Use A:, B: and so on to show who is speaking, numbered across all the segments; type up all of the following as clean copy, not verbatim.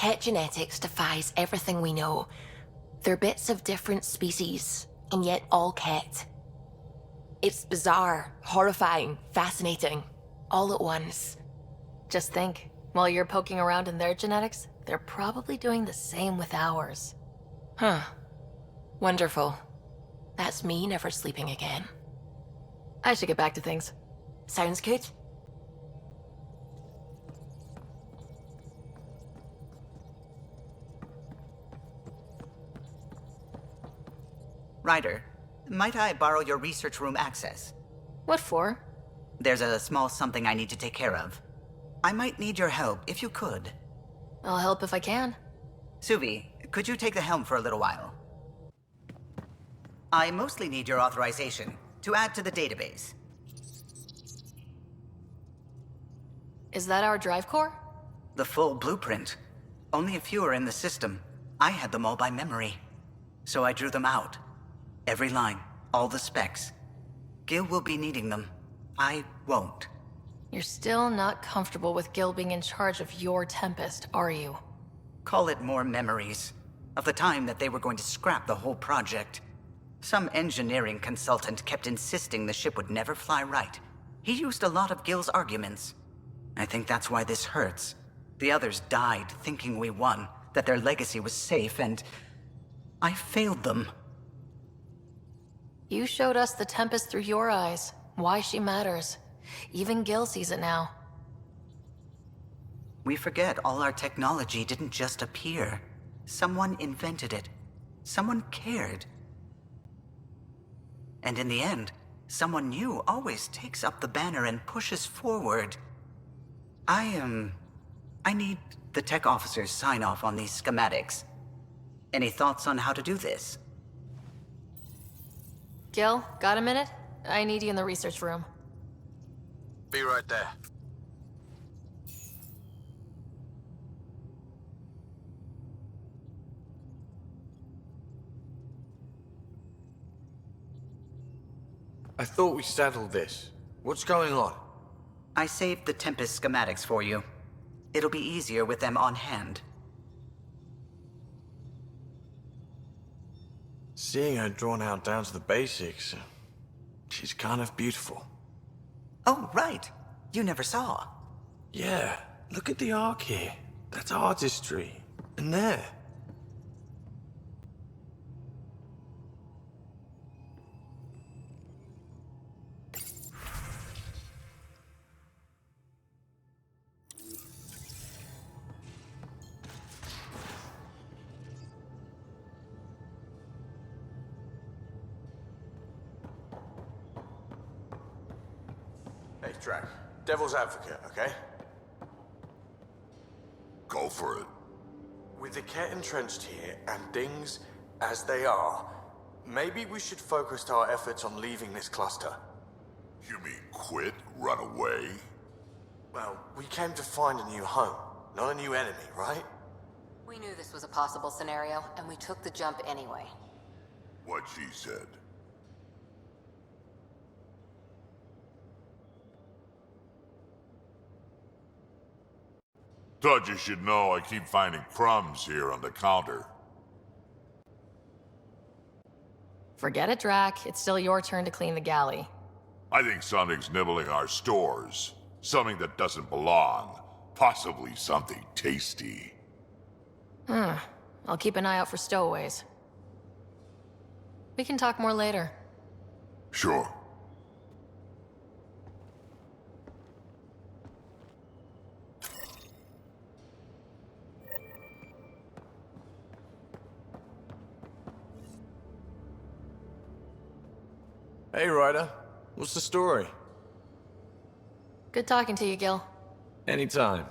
A: Ket genetics defies everything we know. They're bits of different species, and yet all Ket. It's bizarre, horrifying, fascinating, all at once.
B: Just think, while you're poking around in their genetics, they're probably doing the same with ours.
A: Huh. Wonderful. That's me never sleeping again.
B: I should get back to things.
A: Sounds good.
C: Ryder, might I borrow your research room access?
B: What for?
C: There's a small something I need to take care of. I might need your help if you could.
B: I'll help if I can.
C: Suvi, could you take the helm for a little while? I mostly need your authorization to add to the database.
B: Is that our drive core?
C: The full blueprint. Only a few are in the system. I had them all by memory. So I drew them out. Every line, all the specs. Gil will be needing them. I won't.
B: You're still not comfortable with Gil being in charge of your Tempest, are you?
C: Call it more memories. Of the time that they were going to scrap the whole project. Some engineering consultant kept insisting the ship would never fly right. He used a lot of Gil's arguments. I think that's why this hurts. The others died thinking we won, that their legacy was safe, and I failed them.
B: You showed us the Tempest through your eyes, why she matters. Even Gil sees it now.
C: We forget all our technology didn't just appear. Someone invented it. Someone cared. And in the end, someone new always takes up the banner and pushes forward. I need the tech officer's sign-off on these schematics. Any thoughts on how to do this?
B: Gil, got a minute? I need you in the research room.
D: Be right there.
E: I thought we settled this. What's going on?
C: I saved the Tempest schematics for you. It'll be easier with them on hand.
E: Seeing her drawn out down to the basics, she's kind of beautiful.
C: Oh, right. You never saw.
E: Yeah, look at the arc here. That's artistry. And there.
F: Hey, Drac. Devil's advocate, okay?
D: Go for it.
F: With the Ket entrenched here, and things as they are, maybe we should focus our efforts on leaving this cluster.
D: You mean quit? Run away?
F: Well, we came to find a new home, not a new enemy, right?
G: We knew this was a possible scenario, and we took the jump anyway.
D: What she said. Thought you should know I keep finding crumbs here on the counter.
B: Forget it, Drac. It's still your turn to clean the galley.
D: I think something's nibbling our stores. Something that doesn't belong. Possibly something tasty.
B: I'll keep an eye out for stowaways. We can talk more later.
D: Sure.
E: Hey, Ryder. What's the story?
B: Good talking to you, Gil.
E: Anytime.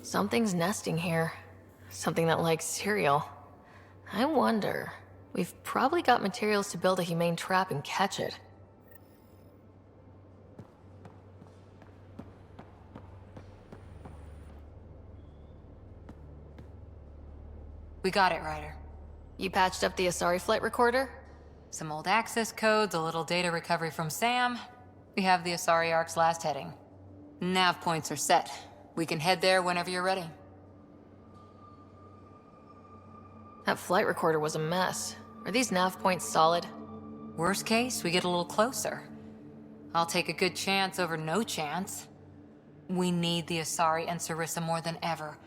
B: Something's nesting here. Something that likes cereal. I wonder... We've probably got materials to build a humane trap and catch it.
G: We got it, Ryder.
B: You patched up the Asari flight recorder?
G: Some old access codes, a little data recovery from Sam. We have the Asari Ark's last heading. Nav points are set. We can head there whenever you're ready.
B: That flight recorder was a mess. Are these nav points solid?
G: Worst case, we get a little closer. I'll take a good chance over no chance. We need the Asari and Sarissa more than ever.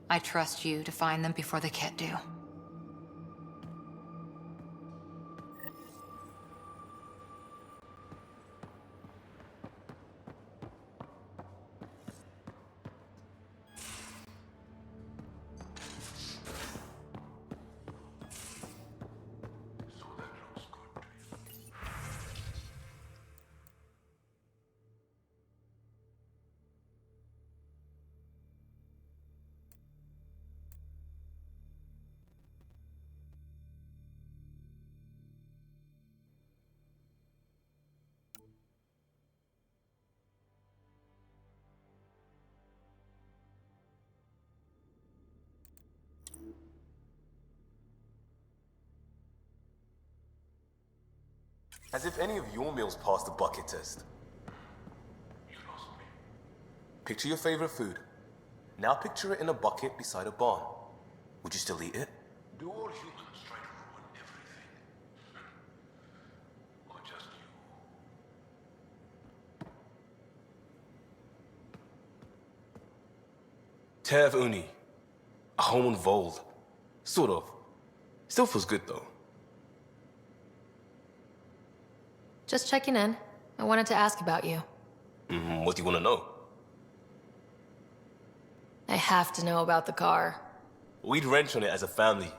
G: I trust you to find them before the Ket do.
H: As if any of your meals passed the bucket test.
D: You lost me.
H: Picture your favorite food. Now picture it in a bucket beside a barn. Would you still eat it?
D: Do all humans try to ruin everything? Or just you?
H: Tev Uni. A home on Vold. Sort of. Still feels good though.
B: Just checking in. I wanted to ask about you.
H: What do you want to know?
B: I have to know about the car.
H: We'd wrench on it as a family.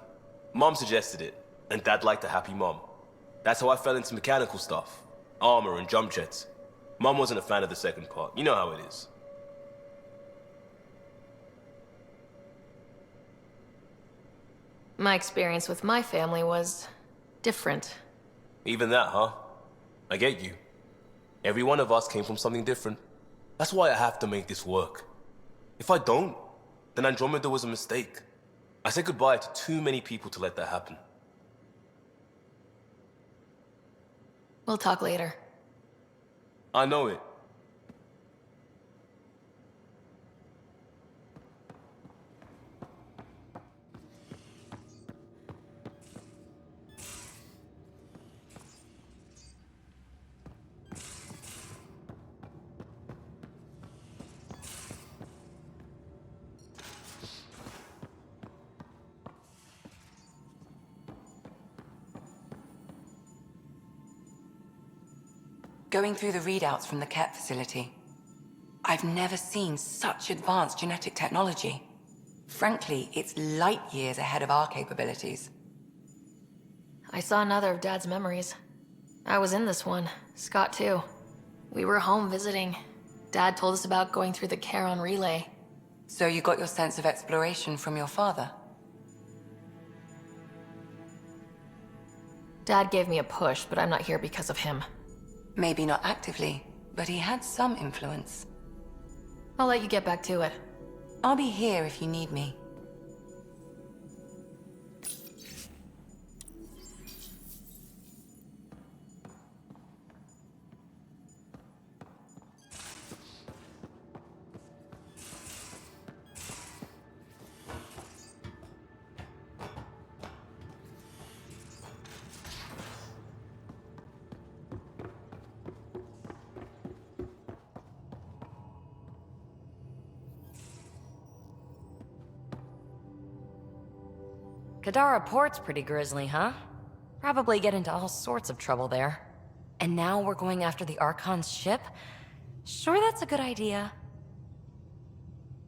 H: Mom suggested it, and Dad liked a happy mom. That's how I fell into mechanical stuff. Armor and jump jets. Mom wasn't a fan of the second part. You know how it is.
B: My experience with my family was different.
H: Even that, huh? I get you. Every one of us came from something different. That's why I have to make this work. If I don't, then Andromeda was a mistake. I said goodbye to too many people to let that happen.
B: We'll talk later.
H: I know it.
I: Going through the readouts from the Ket facility, I've never seen such advanced genetic technology. Frankly, it's light years ahead of our capabilities.
B: I saw another of Dad's memories. I was in this one. Scott, too. We were home visiting. Dad told us about going through the Charon relay.
I: So you got your sense of exploration from your father?
B: Dad gave me a push, but I'm not here because of him.
I: Maybe not actively, but he had some influence.
B: I'll let you get back to it.
I: I'll be here if you need me.
J: Kadara Port's pretty grisly, huh? Probably get into all sorts of trouble there. And now we're going after the Archon's ship? Sure that's a good idea.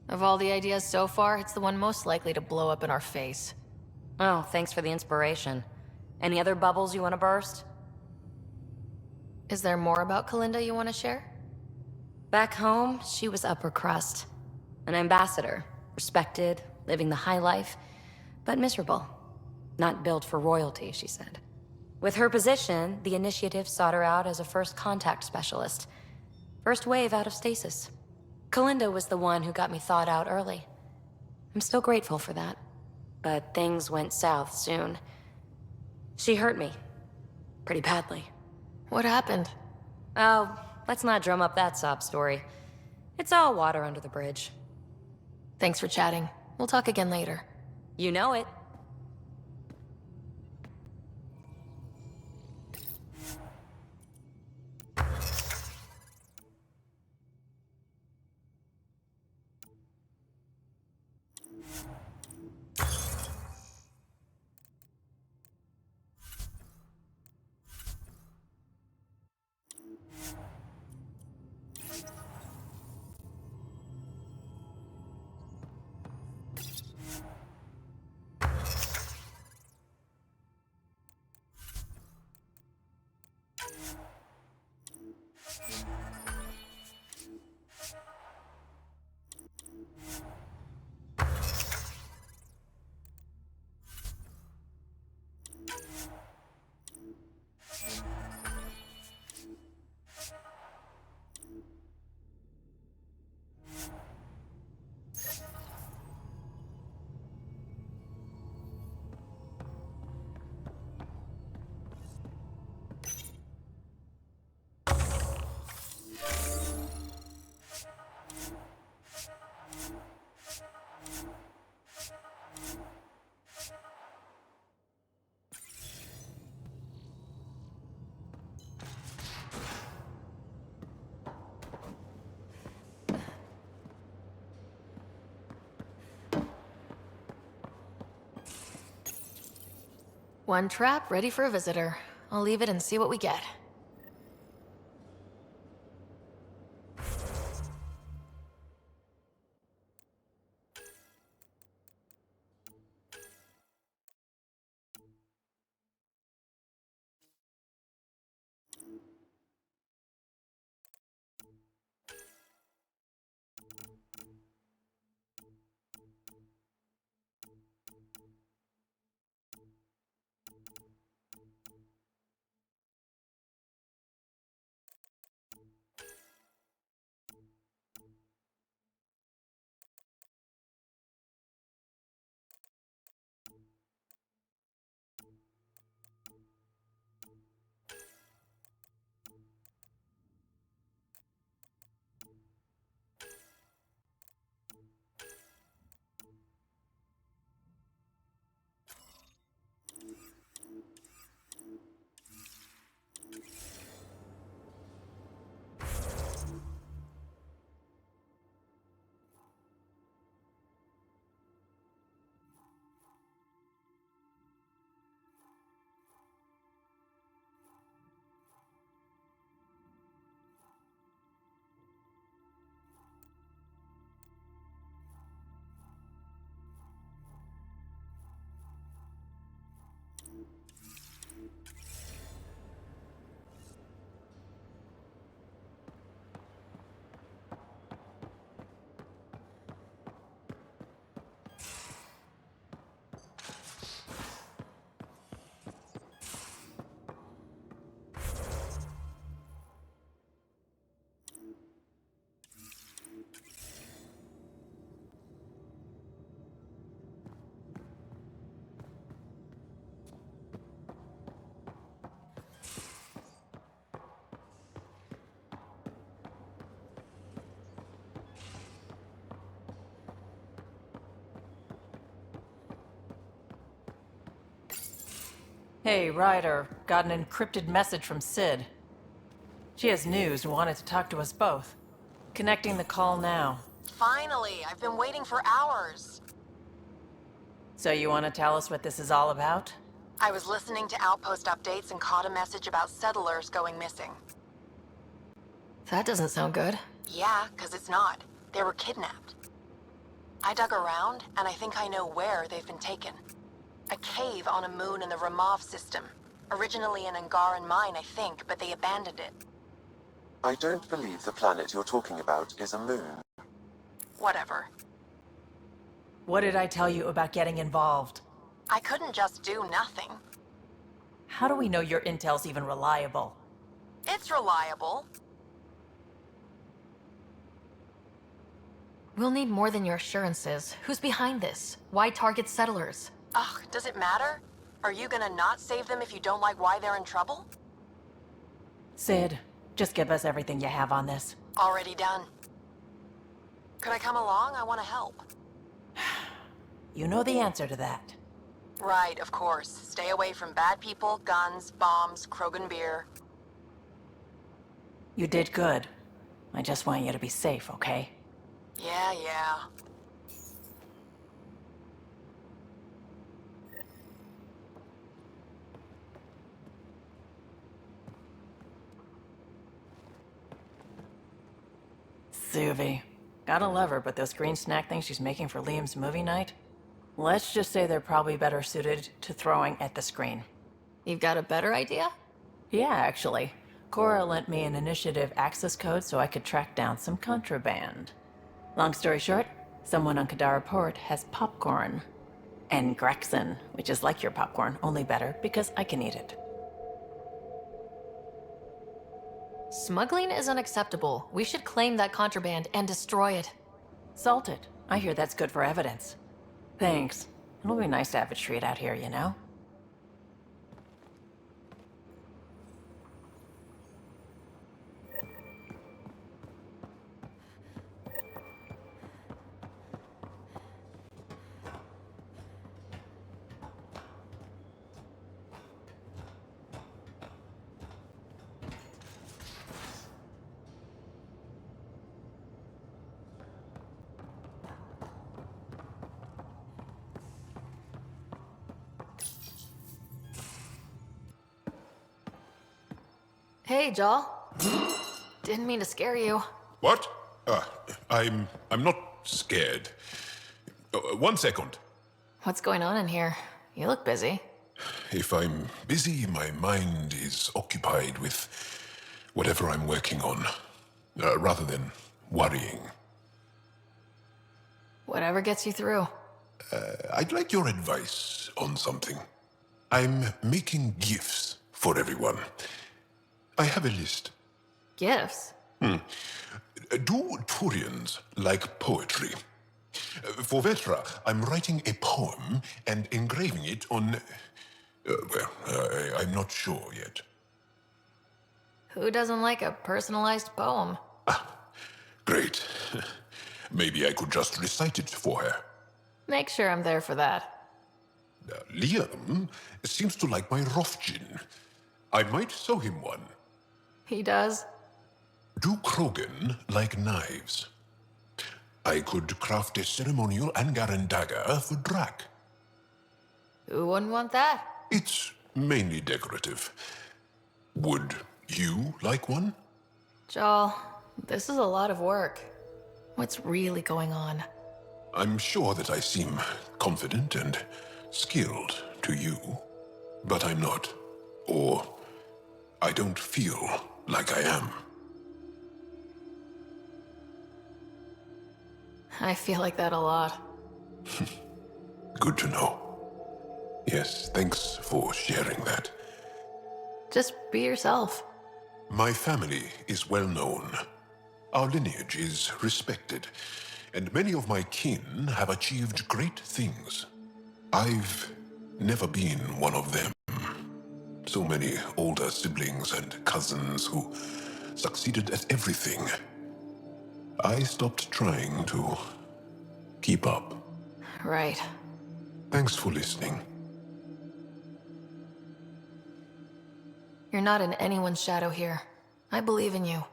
B: Of all the ideas so far, it's the one most likely to blow up in our face.
J: Oh, thanks for the inspiration. Any other bubbles you want to burst?
B: Is there more about Kalinda you want to share?
J: Back home, she was upper crust. An ambassador. Respected, living the high life, but miserable. Not built for royalty, she said. With her position, the initiative sought her out as a first contact specialist. First wave out of stasis. Kalinda was the one who got me thawed out early. I'm still grateful for that. But things went south soon. She hurt me. Pretty badly.
B: What happened?
J: Oh, let's not drum up that sob story. It's all water under the bridge.
B: Thanks for chatting. We'll talk again later.
J: You know it.
B: One trap ready for a visitor. I'll leave it and see what we get.
K: Hey, Ryder. Got an encrypted message from Sid. She has news and wanted to talk to us both. Connecting the call now.
A: Finally, I've been waiting for hours.
K: So you want to tell us what this is all about?
A: I was listening to Outpost updates and caught a message about settlers going missing.
B: That doesn't sound good.
A: Yeah, 'cause it's not. They were kidnapped. I dug around, and I think I know where they've been taken. A cave on a moon in the Ramov system. Originally an Angaran mine, I think, but they abandoned it.
L: I don't believe the planet you're talking about is a moon.
A: Whatever.
K: What did I tell you about getting involved?
M: I couldn't just do nothing.
K: How do we know your intel's even reliable?
M: It's reliable.
B: We'll need more than your assurances. Who's behind this? Why target settlers?
M: Ugh, does it matter? Are you gonna not save them if you don't like why they're in trouble?
K: Sid, just give us everything you have on this.
M: Already done. Could I come along? I want to help.
K: You know the answer to that.
M: Right, of course. Stay away from bad people, guns, bombs, Krogan beer.
K: You did good. I just want you to be safe, okay?
M: Yeah.
K: Suvi. Gotta love her, but those green snack things she's making for Liam's movie night? Let's just say they're probably better suited to throwing at the screen.
B: You've got a better idea?
K: Yeah, actually. Cora lent me an initiative access code so I could track down some contraband. Long story short, someone on Kadara Port has popcorn. And Grexon, which is like your popcorn, only better because I can eat it.
B: Smuggling is unacceptable. We should claim that contraband and destroy it.
K: Salt it. I hear that's good for evidence. Thanks. It'll be nice to have a treat out here, you know?
B: Hey, Joel. Didn't mean to scare you.
N: What? I'm not scared. 1 second.
B: What's going on in here? You look busy.
N: If I'm busy, my mind is occupied with whatever I'm working on, rather than worrying.
B: Whatever gets you through.
N: I'd like your advice on something. I'm making gifts for everyone. I have a list.
B: Gifts?
N: Do Turians like poetry? For Vetra, I'm writing a poem and engraving it on... I'm not sure yet.
B: Who doesn't like a personalized poem?
N: Great. Maybe I could just recite it for her.
B: Make sure I'm there for that.
N: Liam seems to like my Rofgin. I might sew him one.
B: He does?
N: Do Krogan like knives? I could craft a ceremonial Angaran dagger for Drak.
B: Who wouldn't want that?
N: It's mainly decorative. Would you like one?
B: Joel, this is a lot of work. What's really going on?
N: I'm sure that I seem confident and skilled to you, but I'm not. Or I don't feel like I am.
B: I feel like that a lot.
N: Good to know. Yes, thanks for sharing that.
B: Just be yourself.
N: My family is well known. Our lineage is respected, and many of my kin have achieved great things. I've never been one of them. So many older siblings and cousins who succeeded at everything. I stopped trying to keep up.
B: Right.
N: Thanks for listening.
B: You're not in anyone's shadow here. I believe in you.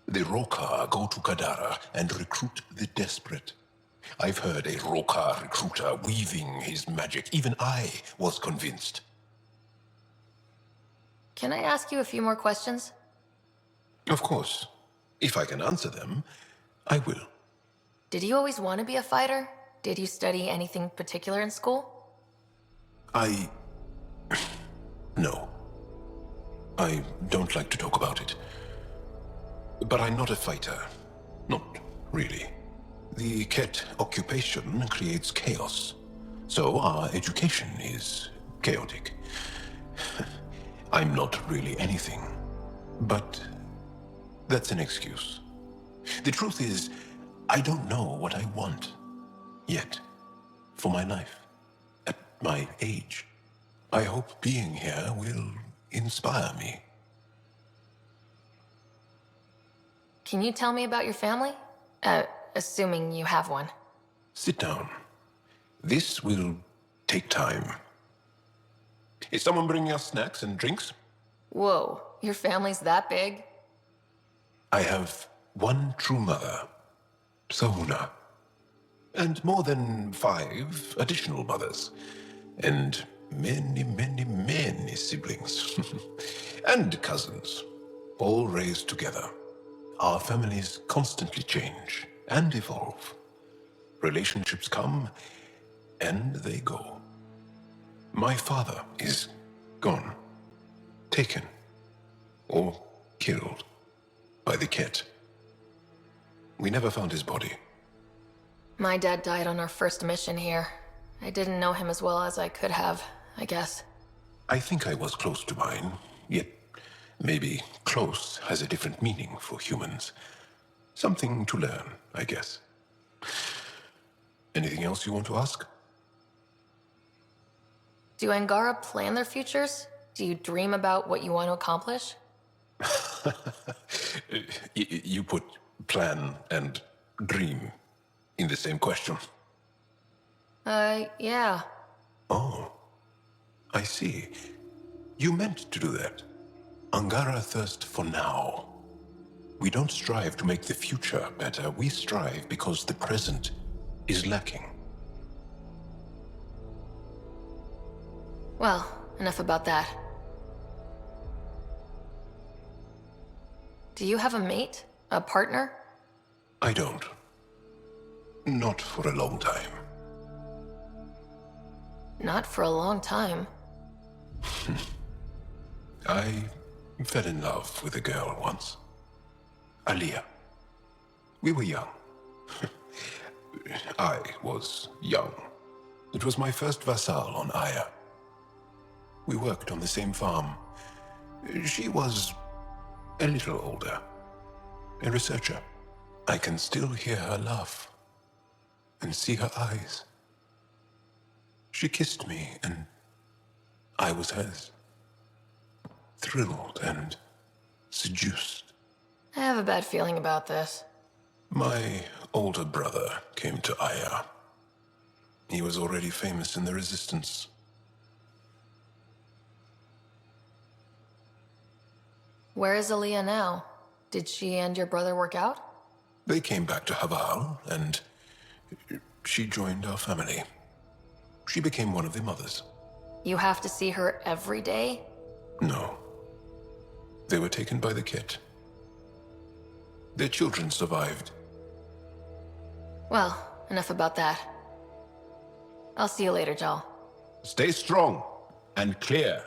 N: The Rokar go to Kadara and recruit the desperate. I've heard a Rokar recruiter weaving his magic. Even I was convinced.
B: Can I ask you a few more questions?
N: Of course. If I can answer them, I will.
B: Did you always want to be a fighter? Did you study anything particular in school?
N: No. I don't like to talk about it. But I'm not a fighter. Not really. The Ket occupation creates chaos. So our education is chaotic. I'm not really anything. But that's an excuse. The truth is, I don't know what I want. Yet. For my life. At my age. I hope being here will inspire me.
B: Can you tell me about your family? Assuming you have one.
N: Sit down. This will take time. Is someone bringing us snacks and drinks?
B: Whoa, your family's that big?
N: I have one true mother, Sahuna, and more than 5 additional mothers, and many siblings, and cousins, all raised together. Our families constantly change and evolve. Relationships come and they go. My father is gone, taken, or killed by the Ket. We never found his body.
B: My dad died on our first mission here. I didn't know him as well as I could have, I guess.
N: I think I was close to mine, yet maybe close has a different meaning for humans. Something to learn, I guess. Anything else you want to ask?
B: Do Angara plan their futures? Do you dream about what you want to accomplish?
N: You put plan and dream in the same question.
B: Yeah.
N: Oh, I see. You meant to do that. Angara thirst for now. We don't strive to make the future better. We strive because the present is lacking.
B: Well, enough about that. Do you have a mate? A partner?
N: I don't. Not for a long time.
B: Not for a long time.
N: I fell in love with a girl once. Aliyah. We were young. I was young. It was my first vassal on Aya. We worked on the same farm. She was a little older. A researcher. I can still hear her laugh and see her eyes. She kissed me and I was hers. Thrilled and seduced.
B: I have a bad feeling about this.
N: My older brother came to Aya. He was already famous in the Resistance.
B: Where is Aliyah now? Did she and your brother work out?
N: They came back to Haval, and she joined our family. She became one of the mothers.
B: You have to see her every day?
N: No. They were taken by the Ket. Their children survived.
B: Well, enough about that. I'll see you later, Jal.
E: Stay strong and clear.